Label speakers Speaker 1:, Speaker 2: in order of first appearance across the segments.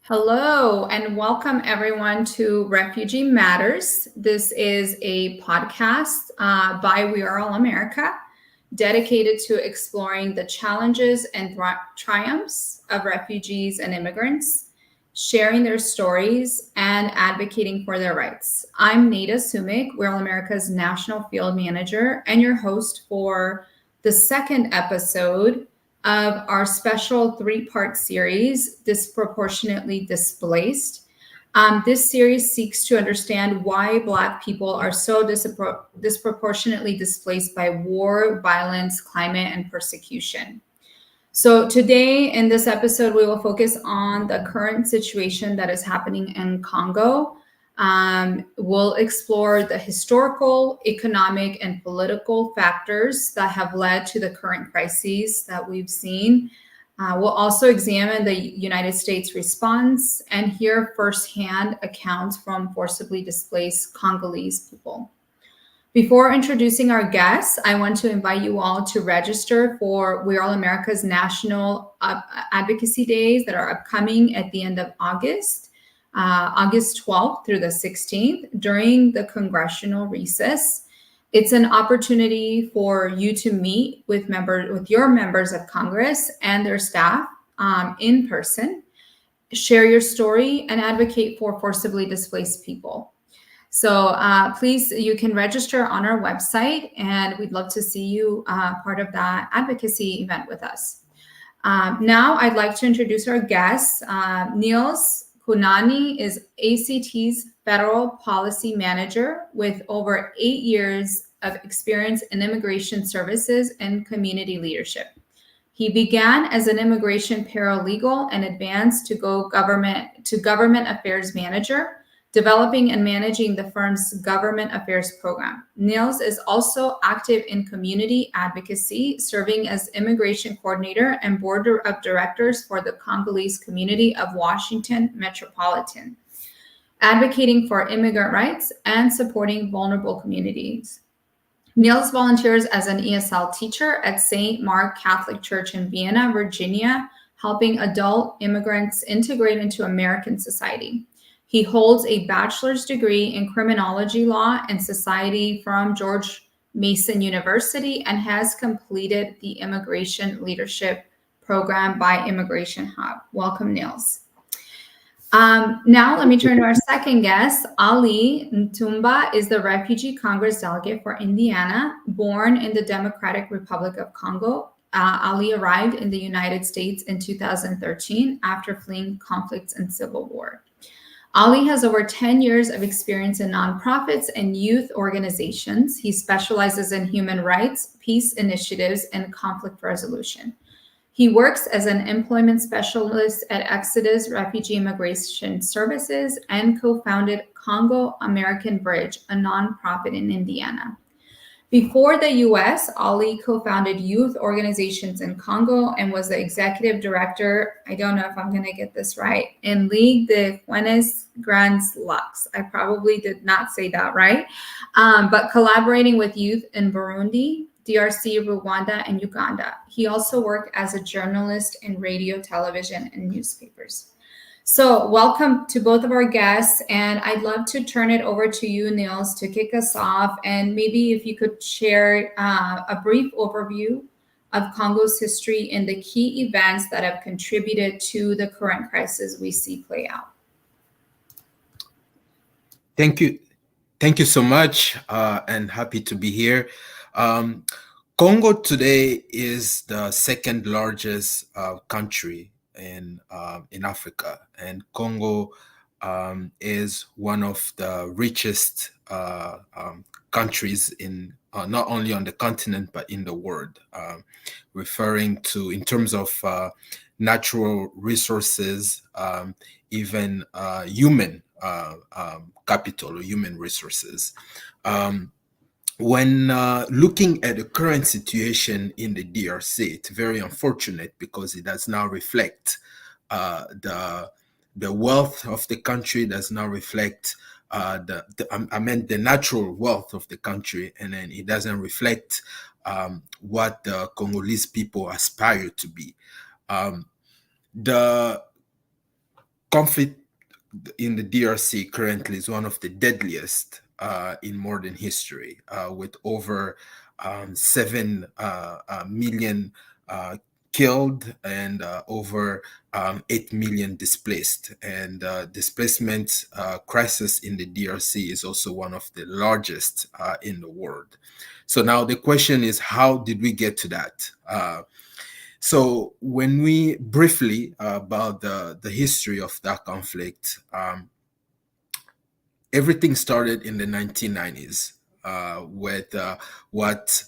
Speaker 1: Hello, and welcome everyone to Refugee Matters. This is a podcast by We Are All America, dedicated to exploring the challenges and triumphs of refugees and immigrants, sharing their stories, and advocating for their rights. I'm Nada Sumik, We're All America's National Field Manager, and your host for the second episode of our special three-part series, Disproportionately Displaced. This series seeks to understand why Black people are so disproportionately displaced by war, violence, climate, and persecution. So, today in this episode, we will focus on the current situation that is happening in Congo. We'll explore the historical, economic, and political factors that have led to the current crises that we've seen. We'll also examine the United States response and hear firsthand accounts from forcibly displaced Congolese people. Before introducing our guests, I want to invite you all to register for We're All America's National Advocacy Days that are upcoming at the end of August, August 12th through the 16th, during the congressional recess. It's an opportunity for you to meet with your members of Congress and their staff in person, share your story, and advocate for forcibly displaced people. So please, you can register on our website, and we'd love to see you part of that advocacy event with us. Now, I'd like to introduce our guests. Niels Kunani is ACT's Federal Policy Manager with over 8 years of experience in immigration services and community leadership. He began as an immigration paralegal and advanced to government affairs manager, developing and managing the firm's government affairs program. Niels is also active in community advocacy, serving as immigration coordinator and board of directors for the Congolese community of Washington Metropolitan, advocating for immigrant rights and supporting vulnerable communities. Niels volunteers as an ESL teacher at St. Mark Catholic Church in Vienna, Virginia, helping adult immigrants integrate into American society. He holds a bachelor's degree in criminology law and society from George Mason University and has completed the immigration leadership program by Immigration Hub. Welcome, Niels. Now, let me turn to our second guest. Ali Ntumba is the Refugee Congress delegate for Indiana, born in the Democratic Republic of Congo. Ali arrived in the United States in 2013 after fleeing conflicts and civil war. Ali has over 10 years of experience in nonprofits and youth organizations. He specializes in human rights, peace initiatives, and conflict resolution. He works as an employment specialist at Exodus Refugee Immigration Services and co-founded Congo American Bridge, a nonprofit in Indiana. Before the US, Ali co-founded youth organizations in Congo and was the executive director, I don't know if I'm going to get this right, in Ligue de Jeunes Grands Lacs. I probably did not say that right, but collaborating with youth in Burundi, DRC, Rwanda, and Uganda. He also worked as a journalist in radio, television, and newspapers. So welcome to both of our guests, and I'd love to turn it over to you, Niels, to kick us off, and maybe if you could share a brief overview of Congo's history and the key events that have contributed to the current crisis we see play out.
Speaker 2: Thank you. Thank you so much, and happy to be here. Congo today is the second largest country in Africa, and Congo is one of the richest countries in not only on the continent but in the world, referring to in terms of natural resources, even human capital or human resources. When looking at the current situation in the DRC, it's very unfortunate because it does not reflect the wealth of the country, does not reflect the natural wealth of the country, and then it doesn't reflect what the Congolese people aspire to be. The conflict in the DRC currently is one of the deadliest in modern history, with over 7 million killed and over 8 million displaced. And displacement crisis in the DRC is also one of the largest in the world. So now the question is, how did we get to that? So when we briefly about the history of that conflict, everything started in the 1990s with what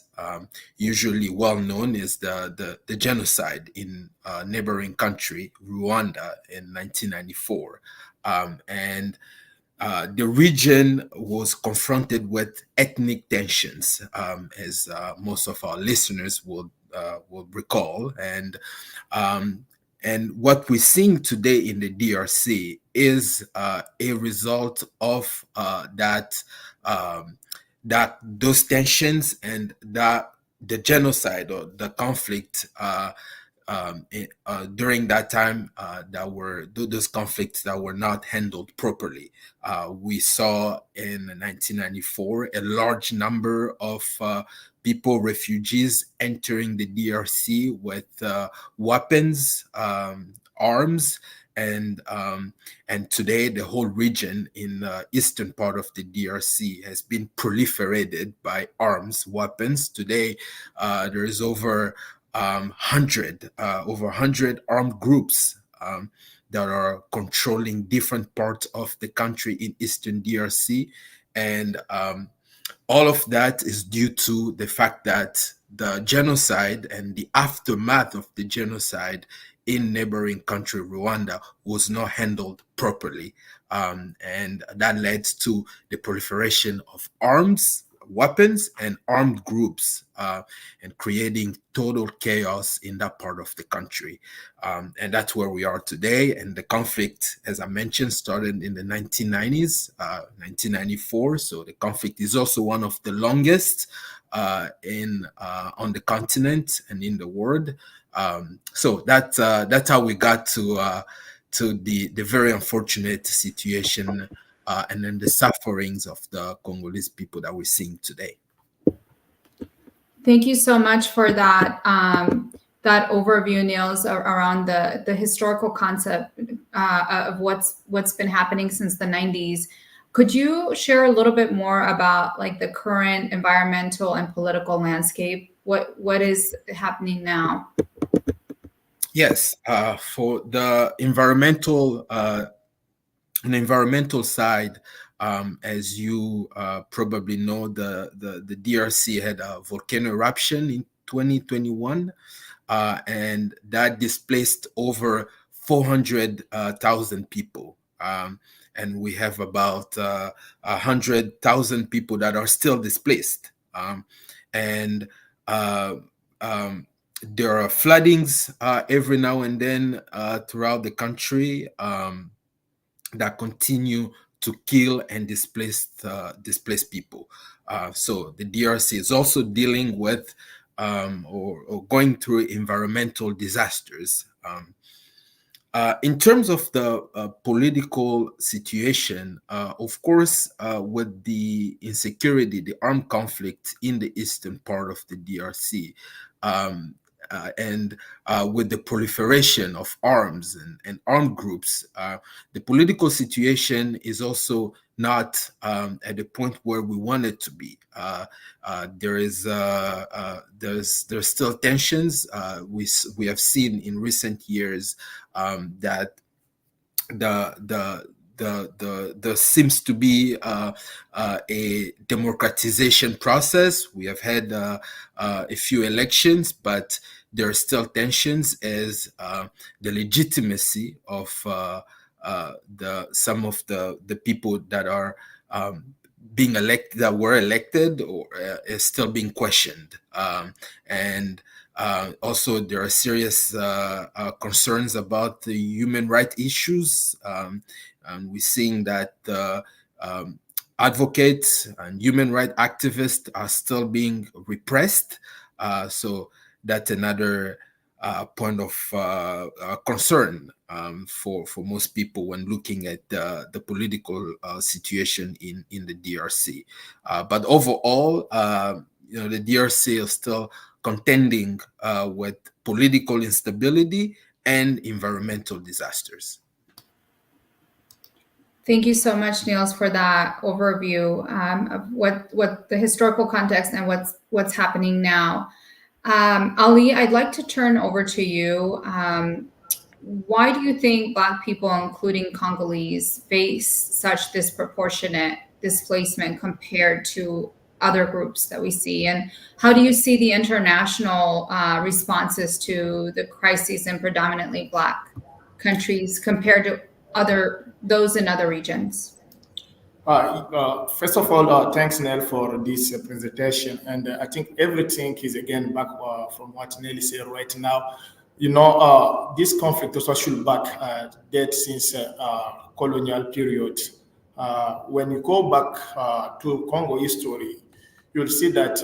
Speaker 2: usually well known is the genocide in neighboring country Rwanda in 1994, and the region was confronted with ethnic tensions, as most of our listeners would recall, um, and what we're seeing today in the DRC is a result of um, that those tensions and that the genocide or the conflict during that time that were those conflicts that were not handled properly. We saw in 1994 a large number of people, refugees, entering the DRC with weapons, arms, and today the whole region in the eastern part of the DRC has been proliferated by arms, weapons. Today, there is over 100 armed groups that are controlling different parts of the country in eastern DRC, and all of that is due to the fact that the genocide and the aftermath of the genocide in neighboring country Rwanda was not handled properly. And that led to the proliferation of arms, weapons, and armed groups, and creating total chaos in that part of the country. And that's where we are today. And the conflict, as I mentioned, started in the 1990s, 1994. So the conflict is also one of the longest on the continent and in the world. So that's how we got to the very unfortunate situation and then the sufferings of the Congolese people that we're seeing today.
Speaker 1: Thank you so much for that that overview, Niels, around the historical concept of what's been happening since the 90s. Could you share a little bit more about like the current environmental and political landscape? What is happening now?
Speaker 2: Yes, for the environmental side, as you probably know, the DRC had a volcano eruption in 2021, and that displaced over 400,000 people. And we have about 100,000 people that are still displaced. And uh, um, there are floodings every now and then throughout the country that continue to kill and displace people. So the DRC is also dealing with or going through environmental disasters. In terms of the political situation, of course, with the insecurity, the armed conflict in the eastern part of the DRC, um, and with the proliferation of arms and armed groups, the political situation is also not at the point where we want it to be. There's still tensions. We have seen in recent years that there seems to be a democratization process. We have had a few elections, but there are still tensions as the legitimacy of some of the people that are being elected, that were elected, or is still being questioned. And also, there are serious concerns about the human rights issues. And we're seeing that advocates and human rights activists are still being repressed. So that's another point of concern for most people when looking at the political situation in the DRC. But overall, the DRC is still contending with political instability and environmental disasters.
Speaker 1: Thank you so much, Niels, for that overview of what the historical context and what's happening now. Ali, I'd like to turn over to you. Why do you think Black people, including Congolese, face such disproportionate displacement compared to other groups that we see? And how do you see the international responses to the crises in predominantly Black countries compared to those in other regions?
Speaker 3: First of all, thanks, Nell, for this presentation. And I think everything is again back from what Nelly said right now. This conflict also should back date since colonial period. When you go back to Congo history, you'll see that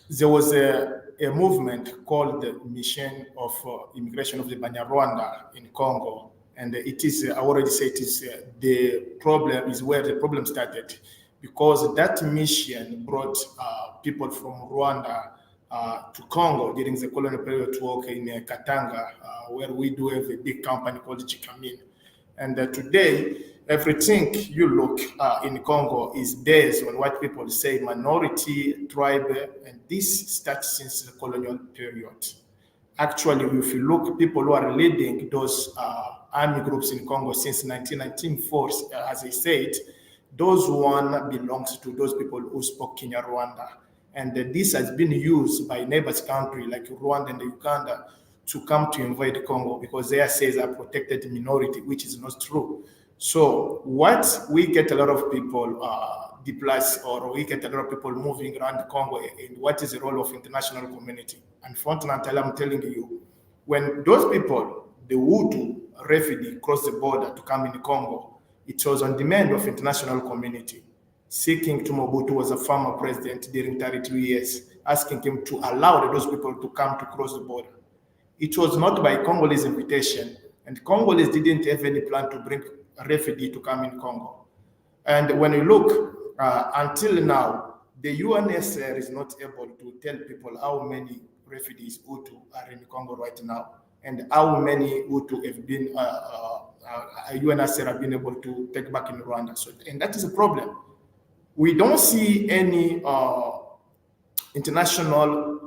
Speaker 3: there was a movement called the Mission of Immigration of the Banyarwanda in Congo. And it is, I already said, it is the problem is where the problem started, because that mission brought people from Rwanda to Congo during the colonial period to work in Katanga, where we do have a big company called Chikamin. And today, everything you look in Congo is based on what people say minority, tribe, and this starts since the colonial period. Actually, if you look, people who are leading those army groups in Congo since 1994, as I said, those one belongs to those people who spoke Kinyarwanda. And this has been used by neighbors country like Rwanda and Uganda to come to invade Congo because they say they are protected minority, which is not true. So what we get a lot of people displaced, or we get a lot of people moving around Congo, and what is the role of international community? Unfortunately, I'm telling you, when those people, the Hutu refugee, cross the border to come in Congo, it was on demand of international community, seeking to Mobutu was a former president during 32 years, asking him to allow those people to come to cross the border. It was not by Congolese invitation, and Congolese didn't have any plan to bring a refugee to come in Congo. And when you look, until now, the UNHCR is not able to tell people how many refugees Hutu are in Congo right now, and how many Hutu have been, UNHCR have been able to take back in Rwanda. So, and that is a problem. We don't see any international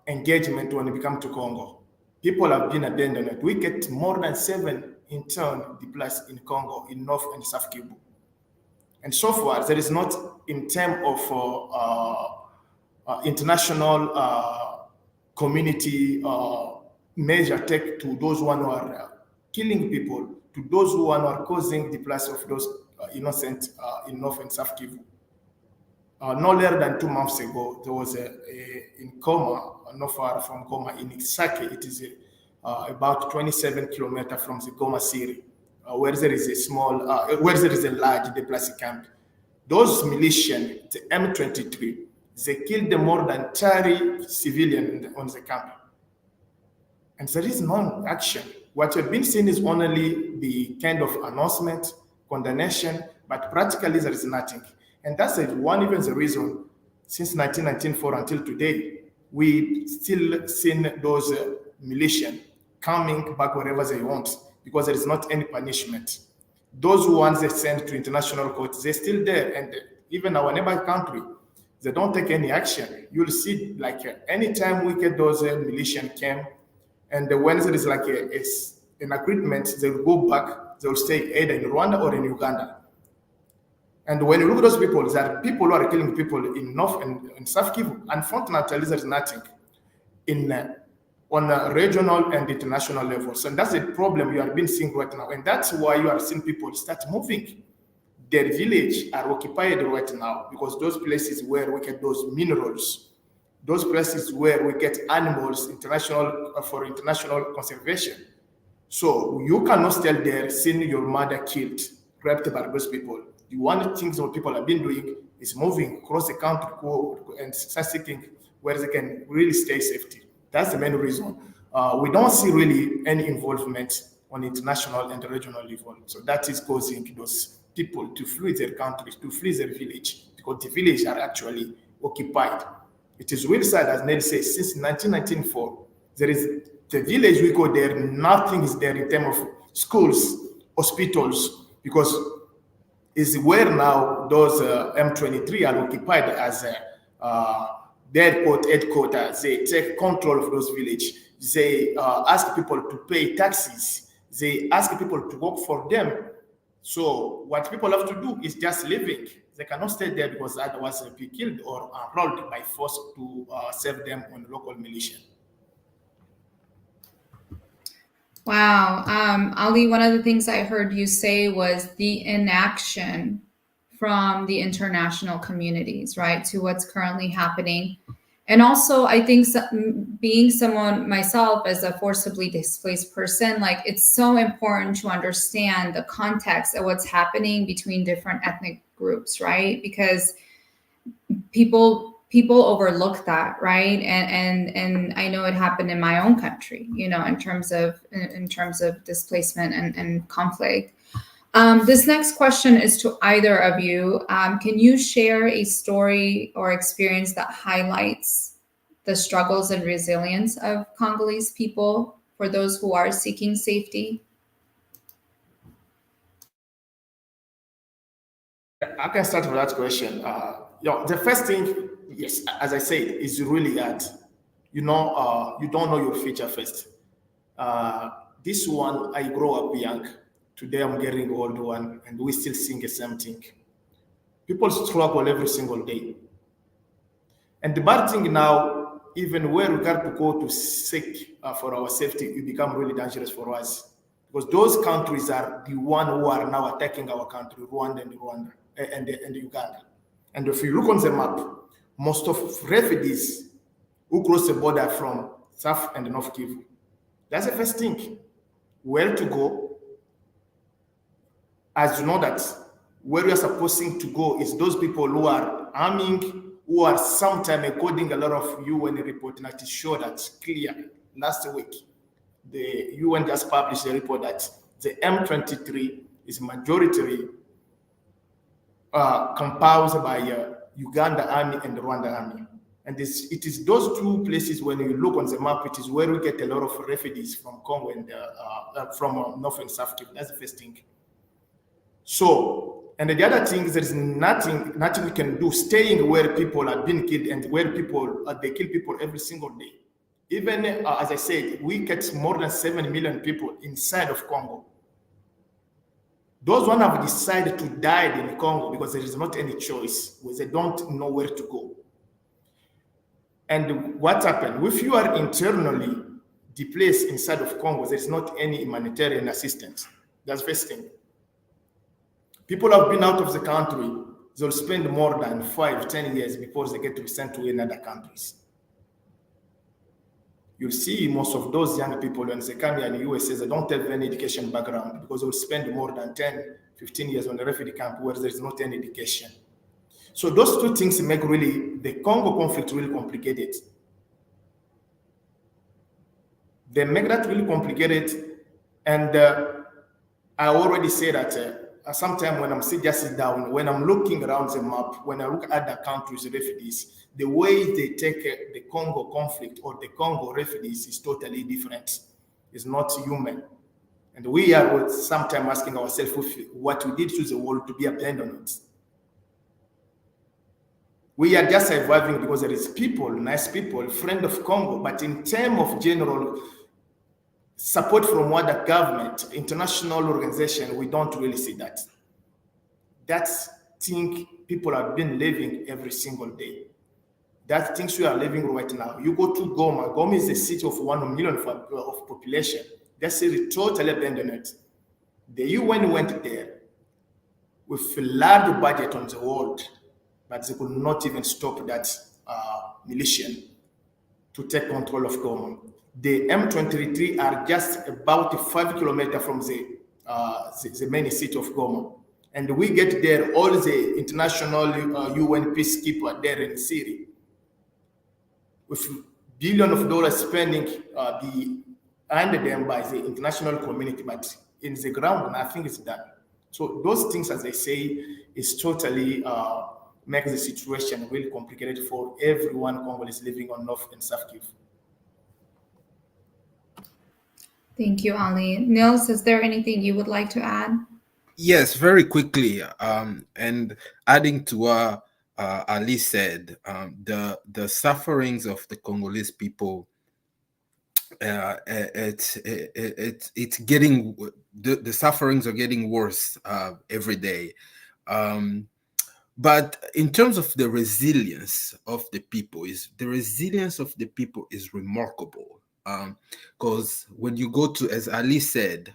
Speaker 3: engagement when it comes to Congo. People have been abandoned. We get more than 7 interns displaced in Congo, in North and South Kivu. And so far, there is not, in terms of international community measure take to those who are killing people, to those who are causing the place of those innocent in North and South Kivu. No later than 2 months ago, there was in Goma, not far from Goma, in Isake. It is about 27 kilometers from the Goma city, where there is a small, where there is a large displaced camp. Those militias, the M23, they killed more than 30 civilians on the camp. And there is no action. What you've been seeing is only the kind of announcement, condemnation, but practically there is nothing. And that's one even the reason since 1994 until today, we still seen those militias coming back wherever they want, because there is not any punishment. Those ones they send to international courts, they're still there. And even our neighbor country, they don't take any action. You'll see, like, anytime we get those militias came, and when there is like an agreement, they'll go back, they'll stay either in Rwanda or in Uganda. And when you look at those people, there are people who are killing people in North and South Kivu. Unfortunately, there is nothing on a regional and international levels. And that's the problem you are being seeing right now. And that's why you are seeing people start moving. Their village are occupied right now, because those places where we get those minerals, those places where we get animals for international conservation. So you cannot stay there seeing your mother killed, raped by those people. The one thing that people have been doing is moving across the country and seeking where they can really stay safety. That's the main reason. We don't see really any involvement on international and regional level. So that is causing those people to flee their countries, to flee their village, because the village are actually occupied. It is really sad, as Ned says, since 1994, there is the village we go there, nothing is there in terms of schools, hospitals, because is where now those M23 are occupied as their headquarters. They take control of those villages. They ask people to pay taxes. They ask people to work for them. So what people have to do is just living. They cannot stay there because otherwise they'll be killed or enrolled by force to serve them on local militia.
Speaker 1: Wow. Ali, one of the things I heard you say was the inaction from the international communities, right, to what's currently happening. And also, I think being someone myself as a forcibly displaced person, like it's so important to understand the context of what's happening between different ethnic groups, right? Because people overlook that, right? And I know it happened in my own country, you know, in terms of displacement and conflict. This next question is to either of you. Can you share a story or experience that highlights the struggles and resilience of Congolese people for those who are seeking safety?
Speaker 3: I can start with that question. The first thing, yes, as I said, is really that, you don't know your future first. This one, I grow up young. Today I'm getting old one, and we still sing the same thing. People struggle every single day. And the bad thing now, even where we got to go to seek for our safety, it become really dangerous for us. Because those countries are the one who are now attacking our country, Rwanda and Uganda. And if you look on the map, most of refugees who cross the border from South and North Kivu, that's the first thing. Where to go? As you know that where we are supposed to go is those people who are arming, who are sometimes according a lot of UN report that is show that clear. Last week, the UN just published a report that the M23 is majority composed by Uganda Army and the Rwanda Army. And it is those two places, when you look on the map, it is where we get a lot of refugees from Congo and from North and South Kivu. That's the first thing. So, and the other thing is there is nothing we can do staying where people are being killed and where people, they kill people every single day. Even, as I said, we get more than 7 million people inside of Congo. Those one have decided to die in Congo because there is not any choice, because they don't know where to go. And what happened? If you are internally displaced inside of Congo, there is not any humanitarian assistance. That's the first thing. People have been out of the country, they'll spend more than 5-10 years before they get to be sent to another countries. You'll see most of those young people when they come here in the USA, they don't have any education background because they'll spend more than 10-15 years on a refugee camp where there's not any education. So those two things make really the Congo conflict really complicated. They make that really complicated. And I already said that sometimes when I'm just down, when I'm looking around the map, when I look at the countries' refugees, the way they take the Congo conflict or the Congo refugees is totally different. It's not human. And we are sometimes asking ourselves what we did to the world to be abandoned. We are just surviving because there is people, nice people, friend of Congo, but in terms of general support from other government, international organization, we don't really see that. That's thing people have been living every single day. That's things we are living right now. You go to Goma. Goma is a city of 1 million of population. That's totally abandoned. The UN went there with a large budget on the world, but they could not even stop that militia to take control of Goma. The M23 are just about 5 kilometers from the main city of Goma. And we get there, all the international UN peacekeepers there in Syria, with billion of dollars spending be under them by the international community, but in the ground, nothing is done. So those things, as I say, is totally makes the situation really complicated for everyone Congolese living on North and South Kivu.
Speaker 1: Thank you, Ali. Nils, is there anything you would like to add?
Speaker 2: Yes, very quickly. And adding to what Ali said, the sufferings of the Congolese people, it's getting, the sufferings are getting worse every day. But in terms of the resilience of the people, is remarkable. Because when you go to, as Ali said,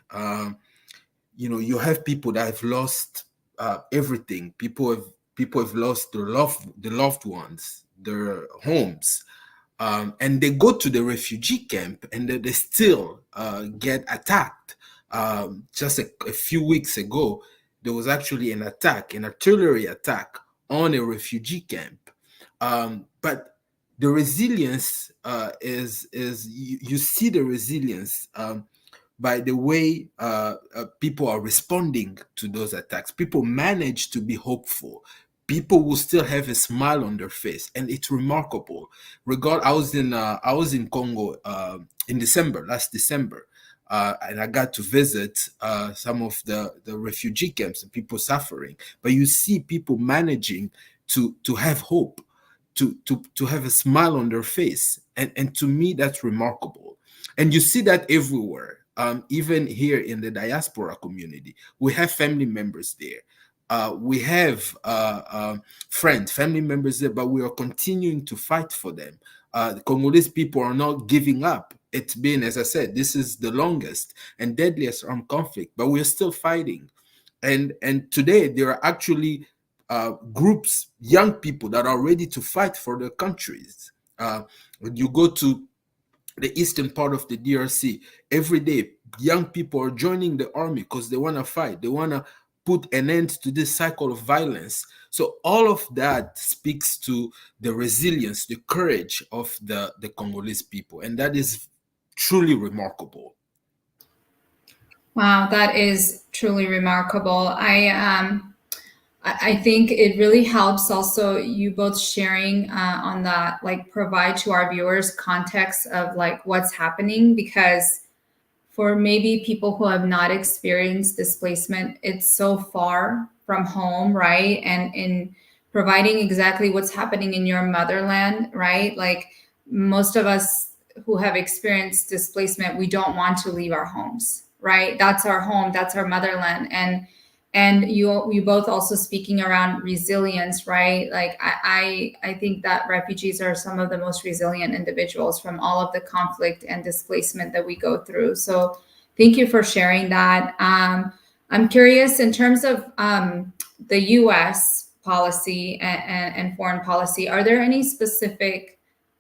Speaker 2: you have people that have lost everything. People have lost the loved ones, their homes, and they go to the refugee camp, and they still get attacked. Just a few weeks ago, there was actually an artillery attack on a refugee camp. But the resilience is you see the resilience by the way people are responding to those attacks. People manage to be hopeful. People will still have a smile on their face, and it's remarkable. I was in Congo in last December, and I got to visit some of the refugee camps and people suffering. But you see people managing to have hope, to have a smile on their face, and to me that's remarkable. And you see that everywhere. Even here in the diaspora community, we have family members there. We have family members there, but we are continuing to fight for them. The Congolese people are not giving up. It's been, as I said, this is the longest and deadliest armed conflict, but we're still fighting. And today there are actually groups, young people that are ready to fight for their countries. When you go to the eastern part of the DRC, every day young people are joining the army because they want to fight. They want to put an end to this cycle of violence. So all of that speaks to the resilience, the courage of the Congolese people, and that is truly remarkable.
Speaker 1: Wow, that is truly remarkable. I think it really helps also you both sharing on that, like provide to our viewers context of like what's happening, because for maybe people who have not experienced displacement, it's so far from home, right? And in providing exactly what's happening in your motherland, right? Like most of us who have experienced displacement, we don't want to leave our homes, right? That's our home, that's our motherland. And you both also speaking around resilience, right? Like I think that refugees are some of the most resilient individuals from all of the conflict and displacement that we go through. So thank you for sharing that. I'm curious in terms of the U.S. policy and foreign policy, are there any specific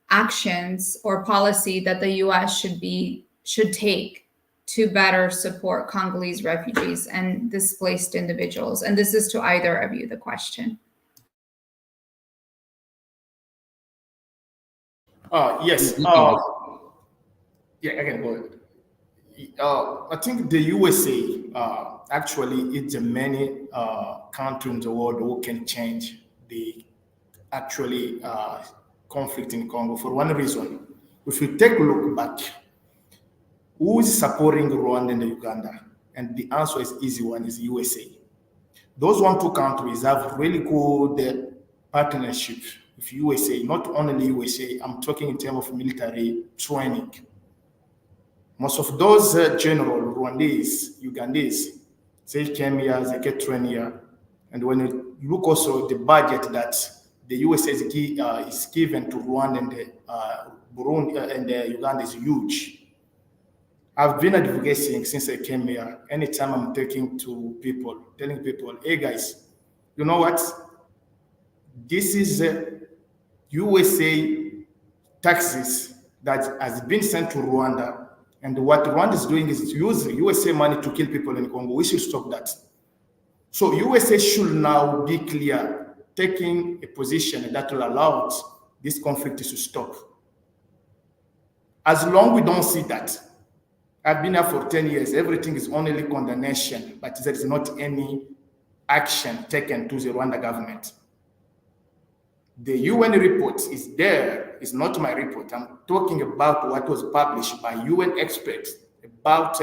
Speaker 1: actions or policy that the U.S. should take to better support Congolese refugees and displaced individuals? And this is to either of you, the question.
Speaker 3: Yes. Yeah, I can go ahead. I think the USA actually is the many country in the world who can change the actually conflict in Congo for one reason. If you take a look back, who is supporting Rwanda and Uganda? And the answer is easy one is USA. Those two countries have really good partnership with USA, not only USA, I'm talking in terms of military training. Most of those general Rwandese, Ugandese, they came here, they get trained here. And when you look also the budget that the USA is given to Rwanda and Burundi and Uganda is huge. I've been advocating since I came here. Anytime I'm talking to people, telling people, hey guys, you know what? This is USA taxes that has been sent to Rwanda. And what Rwanda is doing is using USA money to kill people in Congo. We should stop that. So USA should now be clear, taking a position that will allow this conflict to stop. As long we don't see that, I've been here for 10 years, everything is only condemnation, but there is not any action taken to the Rwanda government. The UN report is there, it's not my report. I'm talking about what was published by UN experts about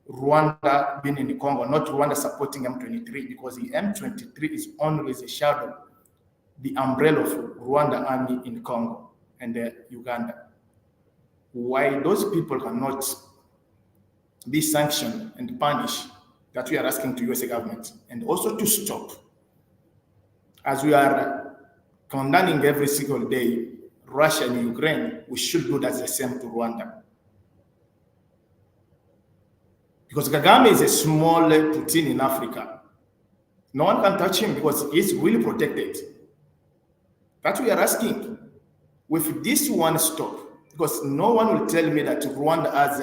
Speaker 3: Rwanda being in the Congo, not Rwanda supporting M23, because the M23 is only the shadow, the umbrella of Rwanda army in Congo and Uganda. Why those people cannot be sanctioned and punished, that we are asking to US government, and also to stop, as we are condemning every single day Russia and Ukraine, we should do that the same to Rwanda. Because Kagame is a small Putin in Africa. No one can touch him because he's really protected. That we are asking. With this one stop, because no one will tell me that Rwanda has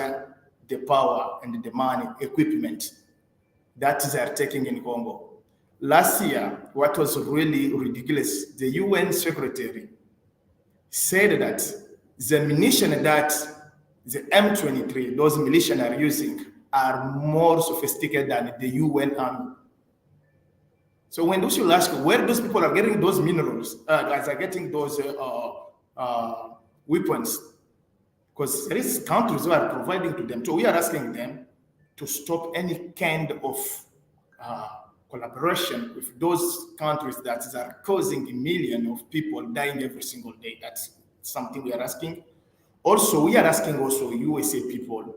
Speaker 3: the power and the money, equipment that they are taking in Congo. Last year, what was really ridiculous, the UN secretary said that the munition that the M23, those militia are using, are more sophisticated than the UN army. So when those you ask where those people are getting those minerals, guys are getting those weapons, because there is countries who are providing to them. So we are asking them to stop any kind of collaboration with those countries that are causing a million of people dying every single day. That's something we are asking. Also, we are asking also USA people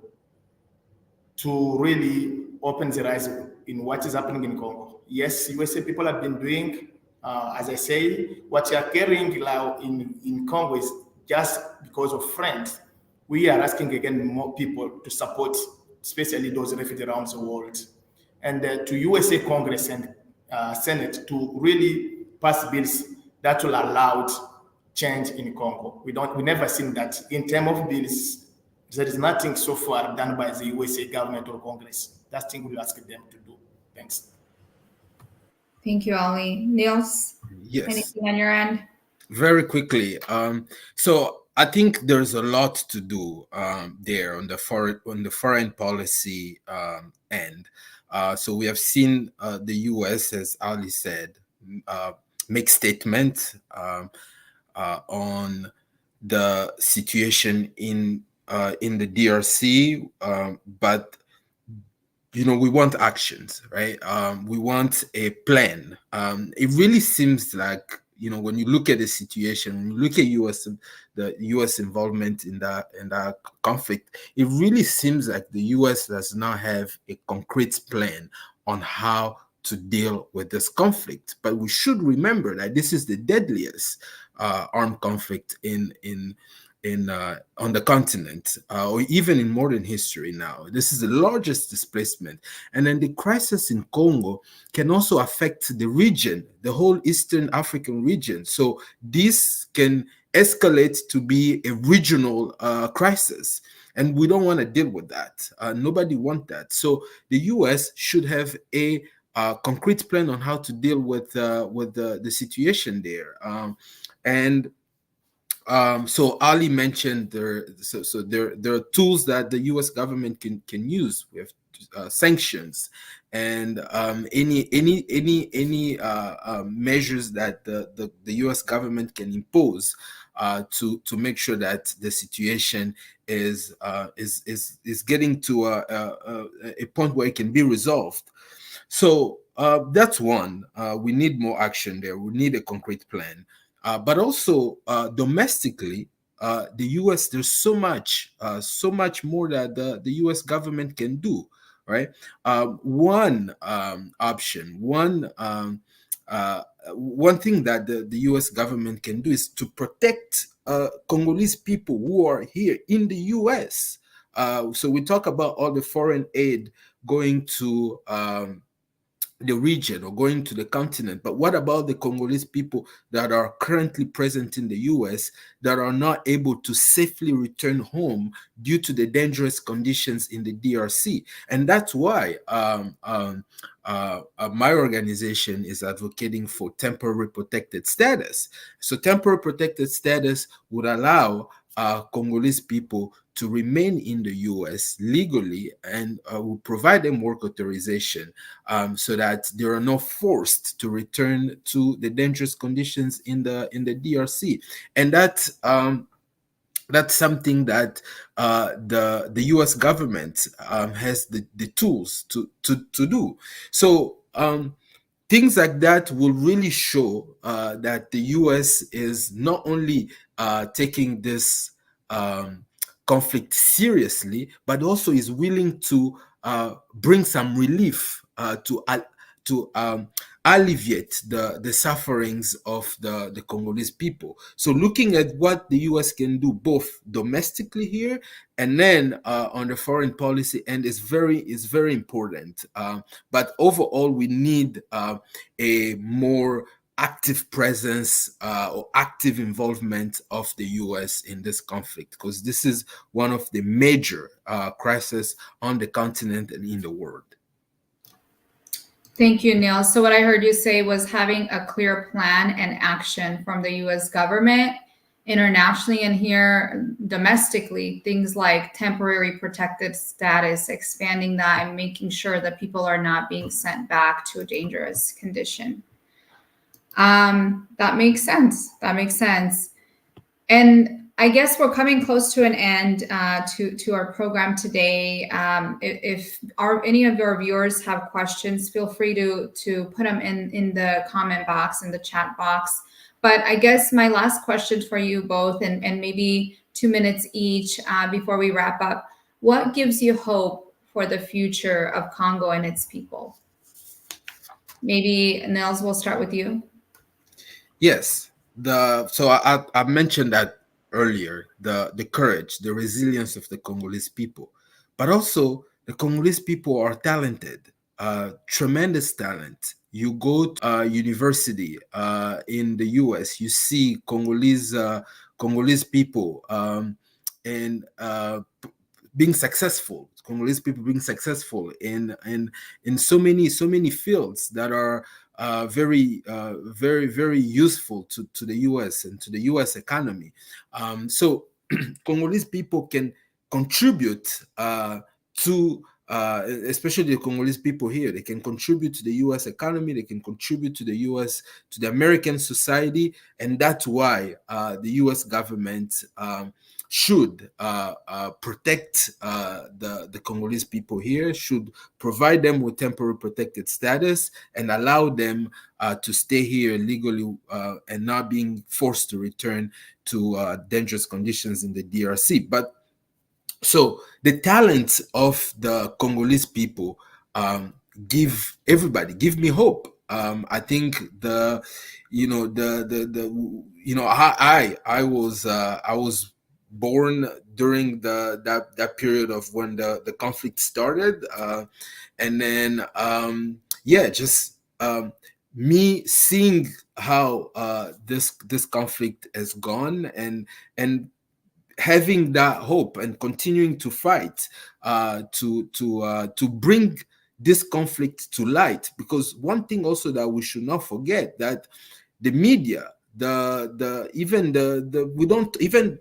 Speaker 3: to really open their eyes in what is happening in Congo. Yes, USA people have been doing, as I say, what you are carrying now in Congo is just because of friends. We are asking again more people to support, especially those refugees around the world, and to USA Congress and Senate to really pass bills that will allow change in Congo. We never seen that in terms of bills. There is nothing so far done by the USA government or Congress. That's thing we'll ask them to do. Thanks.
Speaker 1: Thank you, Ali. Niels,
Speaker 2: Yes.
Speaker 1: anything on your end?
Speaker 2: Very quickly. So I think there's a lot to do there on the foreign policy end. So we have seen the U.S., as Ali said, make statements on the situation in the DRC, but we want actions, right? We want a plan. It really seems like, when you look at the situation, when you look at the U.S. involvement in that conflict, it really seems like the U.S. does not have a concrete plan on how to deal with this conflict. But we should remember that this is the deadliest armed conflict on the continent, or even in modern history now. This is the largest displacement. And then the crisis in Congo can also affect the region, the whole Eastern African region. So this can escalate to be a regional crisis. And we don't want to deal with that. Nobody wants that. So the US should have a concrete plan on how to deal with the situation there. So Ali mentioned there are tools that the U.S. government can use. We have sanctions and any measures that the U.S. government can impose to make sure that the situation is getting to a point where it can be resolved. So that's one. We need more action there. We need a concrete plan. But also domestically, the U.S. there's so much more that the U.S. government can do. Right? One option, one thing that the U.S. government can do is to protect Congolese people who are here in the U.S. So we talk about all the foreign aid going to the region or going to the continent. But what about the Congolese people that are currently present in the US that are not able to safely return home due to the dangerous conditions in the DRC? And that's why my organization is advocating for temporary protected status. So temporary protected status would allow Congolese people to remain in the U.S. legally, and will provide them work authorization, so that they are not forced to return to the dangerous conditions in the DRC. And that's something that the U.S. government has the tools to do. So things like that will really show that the U.S. is not only taking this conflict seriously, but also is willing to bring some relief to alleviate the sufferings of the Congolese people. So looking at what the US can do both domestically here and then on the foreign policy end is very important. But overall, we need a more active presence or active involvement of the US in this conflict, because this is one of the major crises on the continent and in the world.
Speaker 1: Thank you, Neil. So what I heard you say was having a clear plan and action from the US government internationally and here domestically, things like temporary protected status, expanding that and making sure that people are not being sent back to a dangerous condition. That makes sense. That makes sense. And I guess we're coming close to an end to our program today. If any of your viewers have questions, feel free to put them in the comment box, in the chat box. But I guess my last question for you both, and maybe 2 minutes each before we wrap up, what gives you hope for the future of Congo and its people? Maybe, Nels, we'll start with you.
Speaker 2: Yes, so I mentioned that earlier, the courage, the resilience of the Congolese people, but also the Congolese people are talented, tremendous talent. You go to university in the US, you see Congolese people and being successful. Congolese people being successful in so many fields that are very useful to the US and to the US economy. So Congolese people can contribute to especially the Congolese people here. They can contribute to the US economy, they can contribute to the US, to the American society, and that's why the US government should protect the Congolese people here, should provide them with temporary protected status and allow them to stay here legally and not being forced to return to dangerous conditions in the DRC. But so the talent of the Congolese people give me hope. I think I was born during that period of when the conflict started, and then me seeing how this conflict has gone and having that hope and continuing to fight to bring this conflict to light. Because one thing also that we should not forget, that the media, we don't even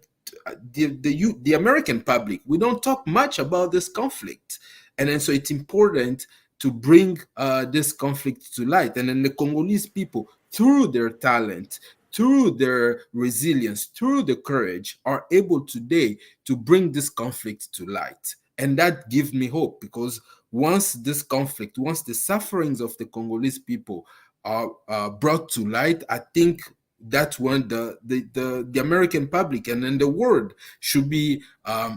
Speaker 2: the American public, we don't talk much about this conflict, and then so it's important to bring this conflict to light. And then the Congolese people, through their talent, through their resilience, through the courage, are able today to bring this conflict to light. And that gives me hope, because once this conflict, once the sufferings of the Congolese people are brought to light, I think that's when the American public and then the world should be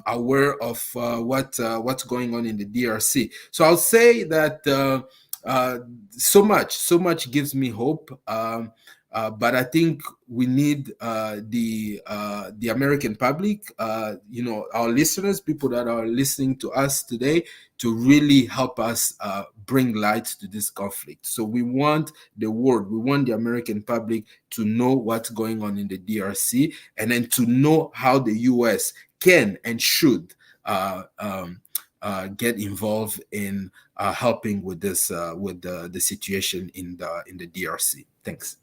Speaker 2: aware of what's going on in the DRC. So I'll say that so much gives me hope. But I think we need the American public, our listeners, people that are listening to us today, to really help us bring light to this conflict. So we want the world, we want the American public to know what's going on in the DRC, and then to know how the US can and should get involved in helping with this with the situation in the DRC. Thanks.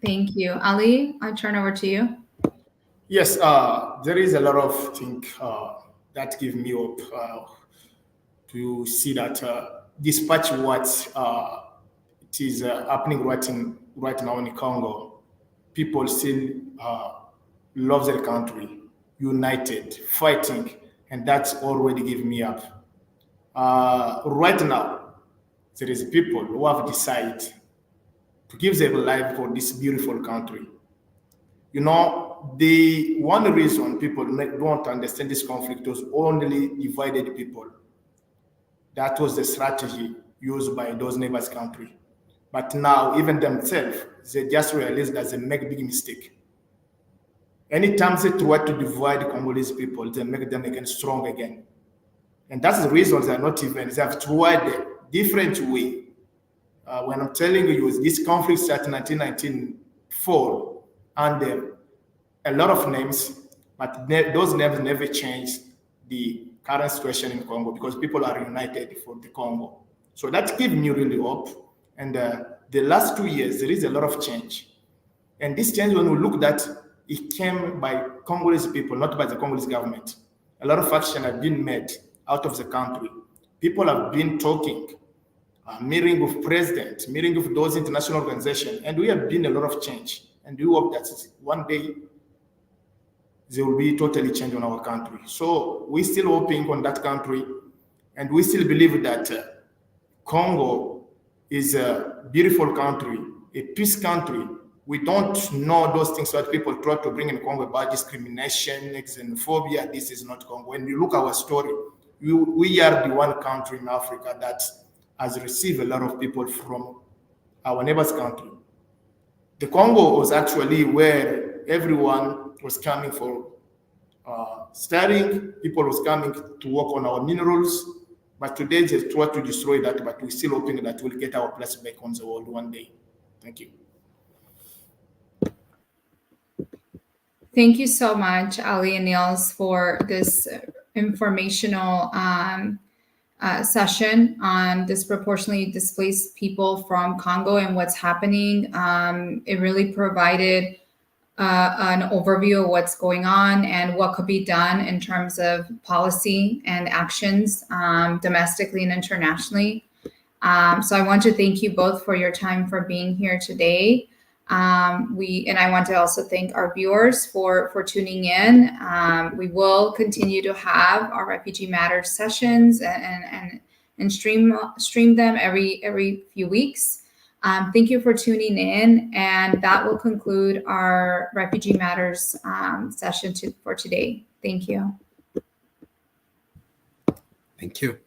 Speaker 1: Thank you. Ali, I turn over to you.
Speaker 3: Yes, there is a lot of things that give me hope to see that despite what it is happening right now in Congo, people still love their country, united, fighting, and that's already give me up. Right now, there is people who have decided to give their life for this beautiful country. You know, the one reason people don't understand this conflict was only divided people. That was the strategy used by those neighbors country. But now, even themselves, they just realize that they make big mistake. Anytime they try to divide Congolese people, they make them again strong again. And that's the reason they are not even, they have tried a different way. When I'm telling you, this conflict started in 1994, and a lot of names, but those names never changed the current situation in Congo because people are united for the Congo. So that gives me really hope. And the last 2 years, there is a lot of change. And this change, when we look at it came by Congolese people, not by the Congolese government. A lot of action have been made out of the country. People have been talking, meeting with president, meeting with those international organizations, and we have been a lot of change. And we hope that one day there will be totally change on our country. So we're still hoping on that country, and we still believe that Congo is a beautiful country, a peace country. We don't know those things that people try to bring in Congo about discrimination, xenophobia. This is not Congo. When you look at our story, we are the one country in Africa that has received a lot of people from our neighbors' country. The Congo was actually where everyone was coming for studying, people was coming to work on our minerals, but today they try to destroy that, but we're still hoping that we'll get our place back on the world one day. Thank you.
Speaker 1: Thank you so much, Ali and Niels, for this informational session on disproportionately displaced people from Congo and what's happening. It really provided an overview of what's going on and what could be done in terms of policy and actions domestically and internationally. So I want to thank you both for your time for being here today. And I want to also thank our viewers for tuning in. We will continue to have our Refugee Matters sessions and stream them every few weeks. Thank you for tuning in, and that will conclude our Refugee Matters session for today. Thank you.
Speaker 2: Thank you.